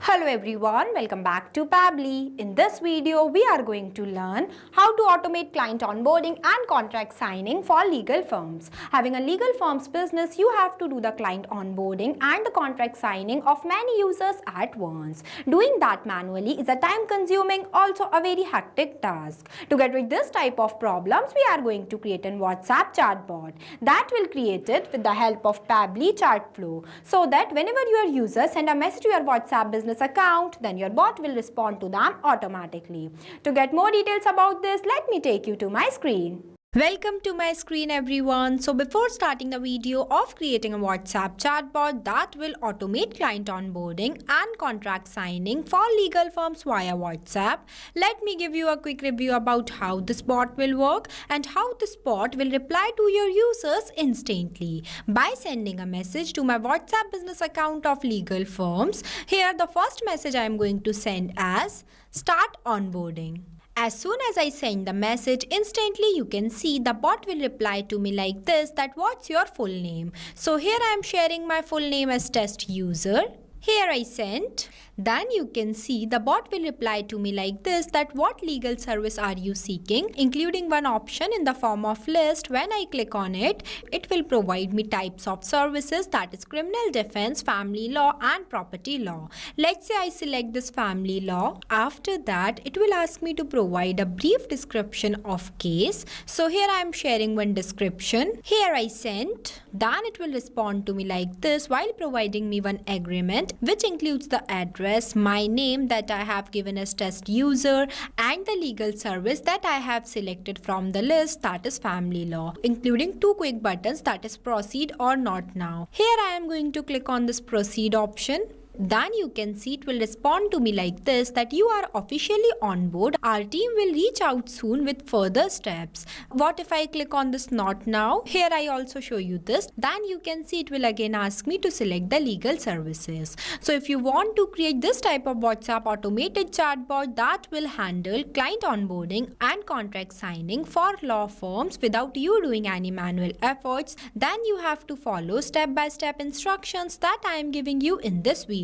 Hello everyone, welcome back to Pabbly. In this video, we are going to learn how to automate client onboarding and contract signing for legal firms. Having a legal firm's business, you have to do the client onboarding and the contract signing of many users at once. Doing that manually is a time-consuming, also a very hectic task. To get rid of this type of problems, we are going to create a WhatsApp chatbot that will create it with the help of Pabbly Chatflow, so that whenever your users send a message to your WhatsApp business account, then your bot will respond to them automatically. To get more details about this, let me take you to my screen. Welcome to my screen everyone. So before starting the video of creating a WhatsApp chatbot that will automate client onboarding and contract signing for legal firms via WhatsApp, let me give you a quick review about how this bot will work and how this bot will reply to your users instantly by sending a message to my WhatsApp business account of legal firms. Here the first message I am going to send as start onboarding. As soon as I send the message, instantly you can see the bot will reply to me like this, that what's your full name. So here I am sharing my full name as test user. Here I sent. Then you can see the bot will reply to me like this, that what legal service are you seeking, including one option in the form of list. When I click on it, it will provide me types of services, that is criminal defense, family law and property law. Let's say I select this family law. After that, it will ask me to provide a brief description of case. So here I am sharing one description. Here I sent. Then it will respond to me like this while providing me one agreement, which includes the address, my name that I have given as test user, and the legal service that I have selected from the list, that is family law, including two quick buttons, that is proceed or not now. Here I am going to click on this proceed option. Then you can see it will respond to me like this, that you are officially on board. Our team will reach out soon with further steps. What if I click on this not now? Here I also show you this. Then you can see it will again ask me to select the legal services. So if you want to create this type of WhatsApp automated chatbot that will handle client onboarding and contract signing for law firms without you doing any manual efforts, then you have to follow step-by-step instructions that I am giving you in this video.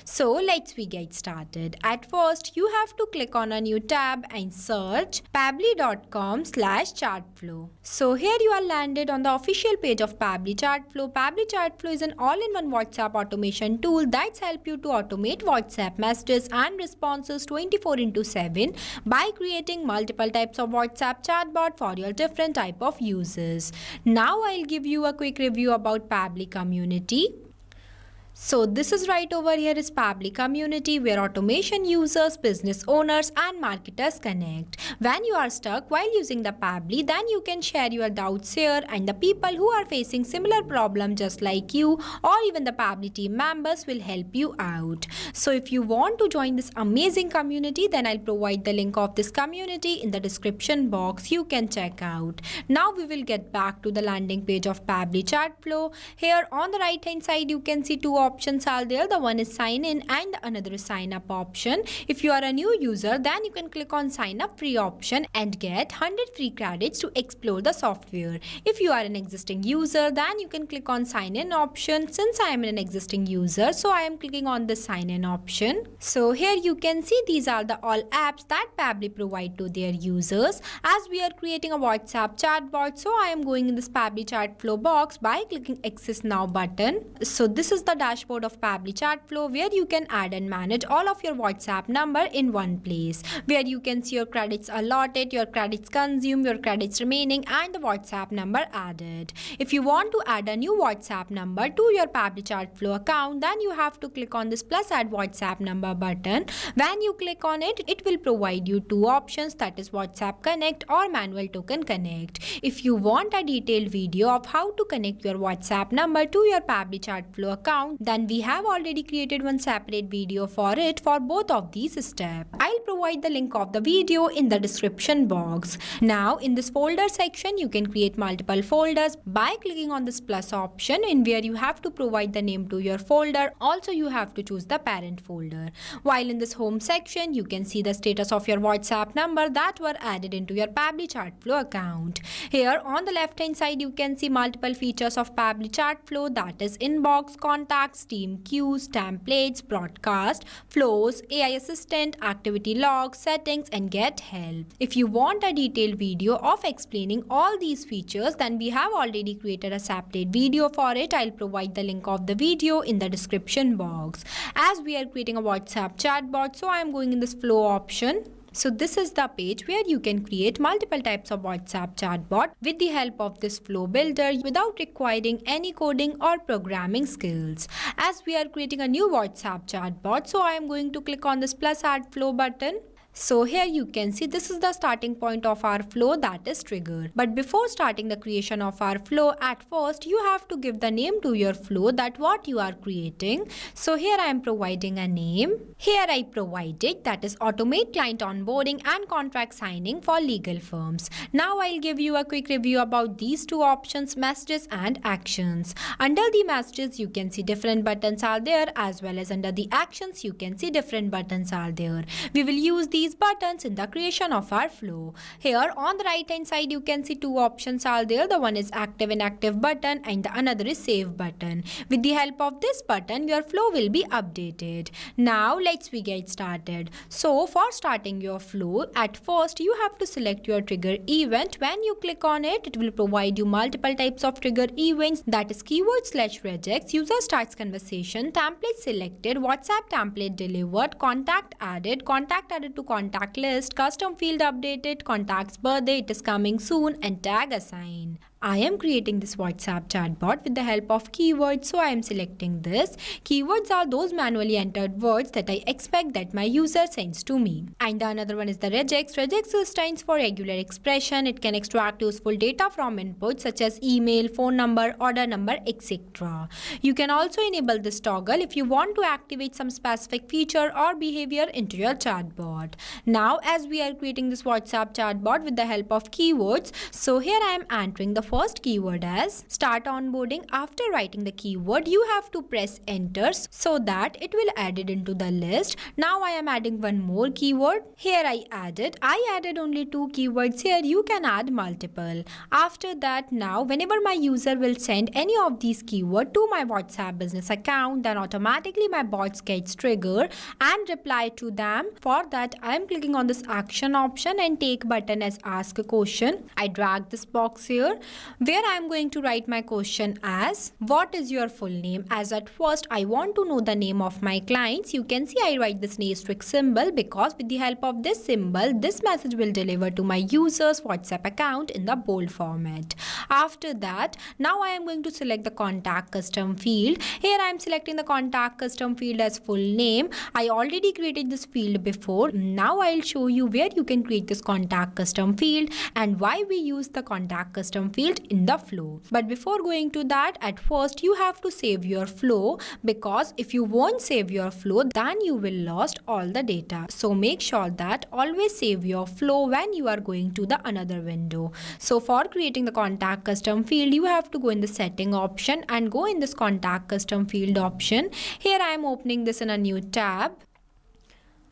So let's get started. At first, you have to click on a new tab and search pabbly.com/chatflow. So here you are landed on the official page of Pabbly Chatflow. Pabbly Chatflow is an all-in-one WhatsApp automation tool that's help you to automate WhatsApp messages and responses 24/7 by creating multiple types of WhatsApp chatbot for your different type of users. Now I'll give you a quick review about Pabbly community. So this is right over here is Pabbly community, where automation users, business owners and marketers connect. When you are stuck while using the Pabbly, then you can share your doubts here, and the people who are facing similar problem just like you, or even the Pabbly team members, will help you out. So if you want to join this amazing community, then I'll provide the link of this community in the description box. You can check out. Now we will get back to the landing page of Pabbly Chatflow. Here on the right hand side you can see two options are there. The one is sign in and another is sign up option. If you are a new user, then you can click on sign up free option and get 100 free credits to explore the software. If you are an existing user, then you can click on sign in option. Since I am an existing user, so I am clicking on the sign in option. So here you can see these are the all apps that Pabbly provide to their users. As we are creating a WhatsApp chatbot, so I am going in this Pabbly Chatflow box by clicking access now button. So this is the dashboard of Pabbly Chatflow, where you can add and manage all of your WhatsApp number in one place, where you can see your credits allotted, your credits consumed, your credits remaining and the WhatsApp number added. If you want to add a new WhatsApp number to your Pabbly Chatflow account, then you have to click on this plus add WhatsApp number button. When you click on it, it will provide you two options, that is WhatsApp Connect or Manual Token Connect. If you want a detailed video of how to connect your WhatsApp number to your Pabbly Chatflow account, then we have already created one separate video for it for both of these steps. I'll provide the link of the video in the description box. Now in this folder section, you can create multiple folders by clicking on this plus option, in where you have to provide the name to your folder. Also you have to choose the parent folder. While in this home section, you can see the status of your WhatsApp number that were added into your Pabbly Chatflow account. Here on the left hand side, you can see multiple features of Pabbly Chatflow, that is inbox, contacts, tags, team queues, templates, broadcast, flows, AI assistant, activity logs, settings, and get help. If you want a detailed video of explaining all these features, then we have already created a separate video for it. I'll provide the link of the video in the description box. As we are creating a WhatsApp chatbot, so I am going in this flow option. So this is the page where you can create multiple types of WhatsApp chatbot with the help of this flow builder without requiring any coding or programming skills. As we are creating a new WhatsApp chatbot, so I am going to click on this plus add flow button. So here you can see this is the starting point of our flow that is triggered. But before starting the creation of our flow, at first you have to give the name to your flow, that what you are creating. So here I am providing a name. Here I provided, that is automate client onboarding and contract signing for legal firms. Now I'll give you a quick review about these two options, messages and actions. Under the messages you can see different buttons are there, as well as under the actions you can see different buttons are there. We will use these buttons in the creation of our flow. Here on the right hand side you can see two options are there. The one is active inactive button and the another is save button. With the help of this button your flow will be updated. Now let's get started. So for starting your flow, at first you have to select your trigger event. When you click on it, it will provide you multiple types of trigger events, that is keyword/regex, user starts conversation, template selected, WhatsApp template delivered, contact added to contact list, custom field updated, contact's birthday, it is coming soon, and tag assigned. I am creating this WhatsApp chatbot with the help of keywords, so I am selecting this. Keywords are those manually entered words that I expect that my user sends to me. And the another one is the regex. Regex stands for regular expression. It can extract useful data from inputs such as email, phone number, order number, etc. You can also enable this toggle if you want to activate some specific feature or behavior into your chatbot. Now as we are creating this WhatsApp chatbot with the help of keywords, so here I am entering the first keyword as start onboarding. After writing the keyword, you have to press enter so that it will add it into the list. Now I am adding one more keyword. Here I added only two keywords. Here you can add multiple. After that, now whenever my user will send any of these keywords to my WhatsApp business account, then automatically my bots gets triggered and reply to them. For that I am clicking on this action option and take button as ask a question. I drag this box here where I am going to write my question as what is your full name. As at first I want to know the name of my clients. You can see I write this asterisk symbol because with the help of this symbol this message will deliver to my user's WhatsApp account in the bold format. After that, now I am going to select the contact custom field. Here I am selecting the contact custom field as full name. I already created this field before. Now I'll show you where you can create this contact custom field and why we use the contact custom field in the flow. But before going to that, at first you have to save your flow, because if you won't save your flow then you will lost all the data. So make sure that always save your flow when you are going to the another window. So for creating the contact custom field, you have to go in the setting option and go in this contact custom field option. Here I am opening this in a new tab.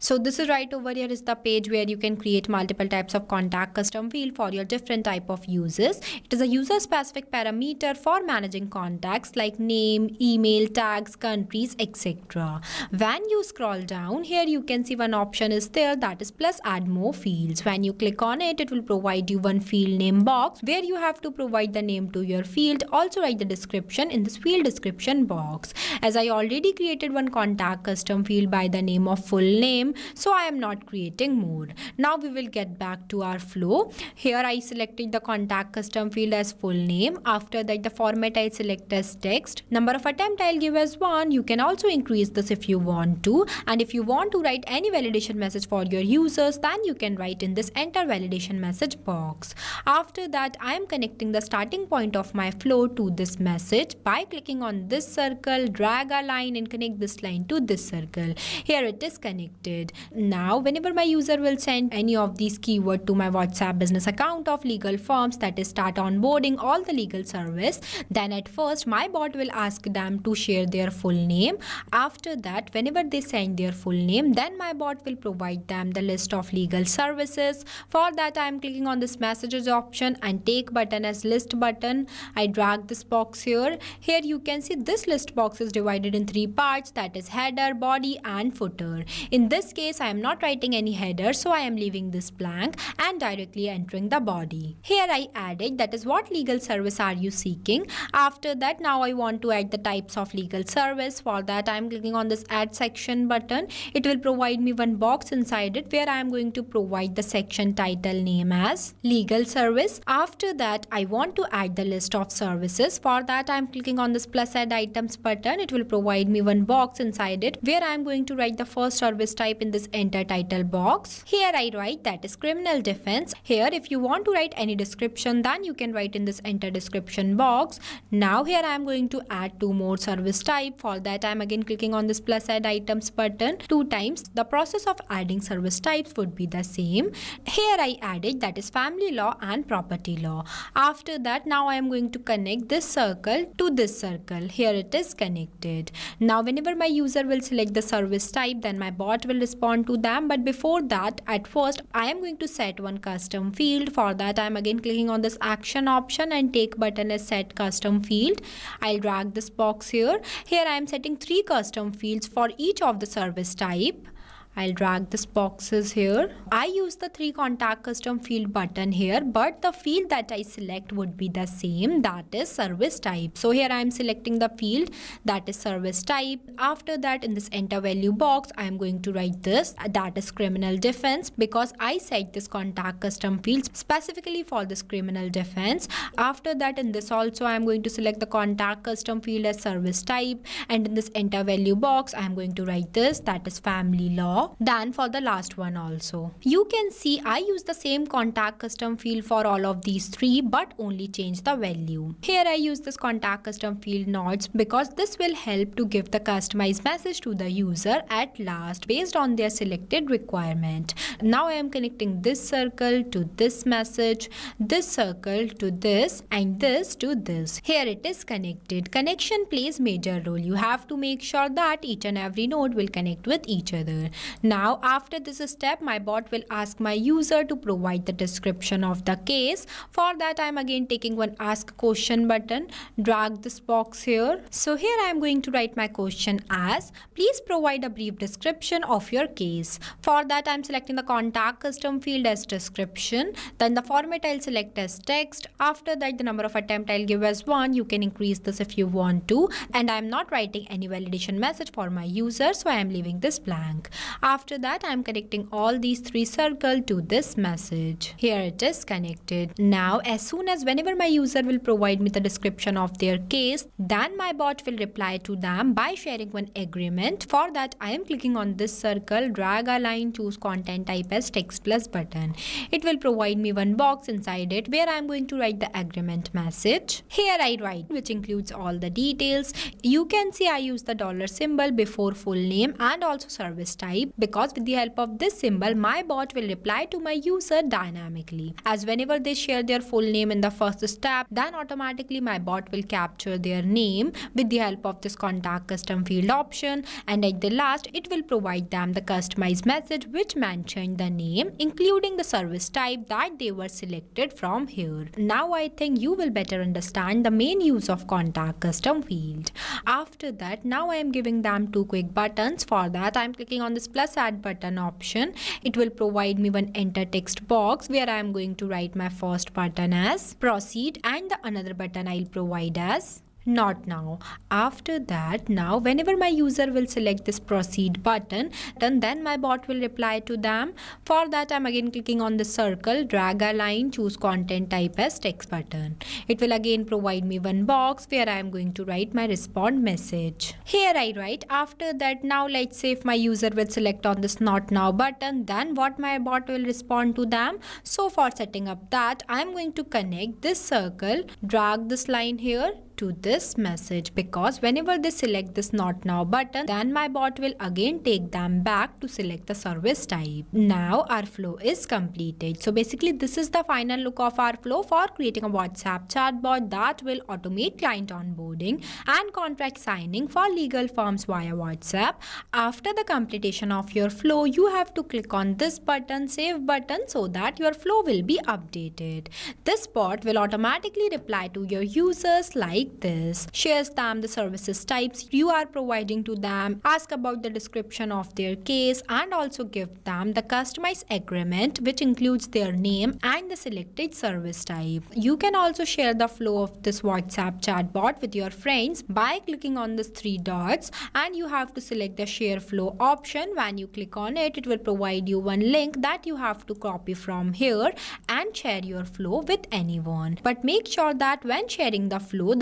So this is right over here is the page where you can create multiple types of contact custom field for your different type of users. It is a user specific parameter for managing contacts like name, email, tags, countries, etc. When you scroll down here, you can see one option is there, that is plus add more fields. When you click on it, it will provide you one field name box where you have to provide the name to your field. Also write the description in this field description box. As I already created one contact custom field by the name of full name, so I am not creating more. Now we will get back to our flow. Here I selected the contact custom field as full name. After that the format I select as text. Number of attempt I'll give as 1. You can also increase this if you want to. And if you want to write any validation message for your users, then you can write in this enter validation message box. After that I am connecting the starting point of my flow to this message by clicking on this circle, drag a line and connect this line to this circle. Here it is connected. connected. Now whenever my user will send any of these keywords to my WhatsApp business account of legal firms, that is start onboarding all the legal service, then at first my bot will ask them to share their full name. After that, whenever they send their full name, then my bot will provide them the list of legal services. For that, I am clicking on this messages option and take button as list button. I drag this box here. Here you can see this list box is divided in 3 parts, that is header, body and footer. In this case, I am not writing any header, so I am leaving this blank and directly entering the body. Here I added, that is what legal service are you seeking. After that, now I want to add the types of legal service. For that, I am clicking on this add section button. It will provide me one box inside it where I am going to provide the section title name as legal service. After that, I want to add the list of services. For that, I am clicking on this plus add items button. It will provide me one box inside it where I am going to write the first service type in this enter title box. Here I write that is criminal defense. Here if you want to write any description, then you can write in this enter description box. Now here I am going to add 2 more service type. For that, I am again clicking on this plus add items button 2 times. The process of adding service types would be the same. Here I added that is family law and property law. After that, now I am going to connect this circle to this circle. Here it is connected. Now whenever my user will select the service type, then my bot will respond to them. But before that, at first I am going to set one custom field. For that, I am again clicking on this action option and take button as set custom field. I'll drag this box here. Here I am setting 3 custom fields for each of the service type. I'll drag this boxes here. I use the 3 contact custom field button here, but the field that I select would be the same, that is service type. So here I am selecting the field that is service type. After that, in this enter value box, I am going to write this, that is criminal defense, because I set this contact custom field specifically for this criminal defense. After that, in this also I am going to select the contact custom field as service type, and in this enter value box I am going to write this, that is family law. Then for the last one also, you can see I use the same contact custom field for all of these 3, but only change the value. Here I use this contact custom field nodes because this will help to give the customized message to the user at last based on their selected requirement. Now I am connecting this circle to this message, this circle to this, and this to this. Here it is connected. Connection plays major role. You have to make sure that each and every node will connect with each other. Now after this step, my bot will ask my user to provide the description of the case. For that, I am again taking one ask question button, drag this box here. So here I am going to write my question as, please provide a brief description of your case. For that, I am selecting the contact custom field as description. Then the format I'll select as text. After that, the number of attempt I'll give as 1. You can increase this if you want to. And I am not writing any validation message for my user, so I am leaving this blank. After that, I am connecting all these 3 circles to this message. Here it is connected. Now, as soon as whenever my user will provide me the description of their case, then my bot will reply to them by sharing one agreement. For that, I am clicking on this circle, drag a line, choose content type as text plus button. It will provide me one box inside it where I am going to write the agreement message. Here I write, which includes all the details. You can see I use the dollar symbol before full name and also service type, because with the help of this symbol, my bot will reply to my user dynamically. As whenever they share their full name in the first step, then automatically my bot will capture their name with the help of this contact custom field option, and at the last it will provide them the customized message which mentioned the name including the service type that they were selected from here. Now I think you will better understand the main use of contact custom field. After that, now I am giving them 2 quick buttons. For that, I am clicking on this plus add button option. It will provide me one enter text box where I am going to write my first button as proceed, and the another button I'll provide as not now. After that, now whenever my user will select this proceed button, then my bot will reply to them. For that, I'm again clicking on the circle, drag a line, choose content type as text button. It will again provide me one box where I am going to write my respond message. Here I write. After that, now let's say if my user will select on this not now button, then what my bot will respond to them. So for setting up that, I am going to connect this circle, drag this line here, to this message, because whenever they select this not now button, then my bot will again take them back to select the service type. Now our flow is completed. So basically this is the final look of our flow for creating a WhatsApp chatbot that will automate client onboarding and contract signing for legal firms via WhatsApp. After the completion of your flow, you have to click on this button, save button, so that your flow will be updated. This bot will automatically reply to your users like this, shares them the services types you are providing to them, ask about the description of their case, and also give them the customized agreement which includes their name and the selected service type. You can also share the flow of this WhatsApp chatbot with your friends by clicking on these three dots, and you have to select the share flow option. When you click on it, it will provide you one link that you have to copy from here and share your flow with anyone. But make sure that when sharing the flow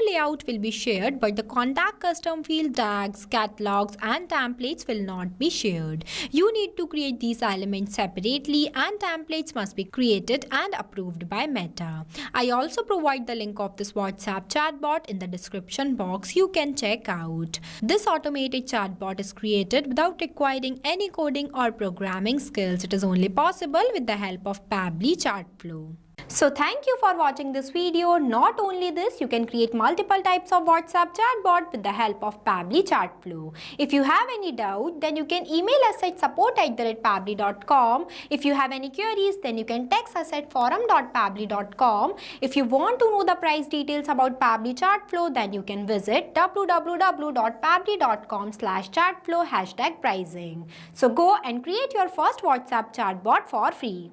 layout will be shared, but the contact custom field, tags, catalogs and templates will not be shared. You need to create these elements separately, and templates must be created and approved by Meta. I also provide the link of this WhatsApp chatbot in the description box. You can check out. This automated chatbot is created without requiring any coding or programming skills. It is only possible with the help of Pabbly Chatflow. So thank you for watching this video. Not only this, you can create multiple types of WhatsApp chatbot with the help of Pabbly Chatflow. If you have any doubt, then you can email us at support@pabbly.com. If you have any queries, then you can text us at forum.pabbly.com. If you want to know the price details about Pabbly Chatflow, then you can visit www.pabbly.com/chatflow #pricing. So go and create your first WhatsApp chatbot for free.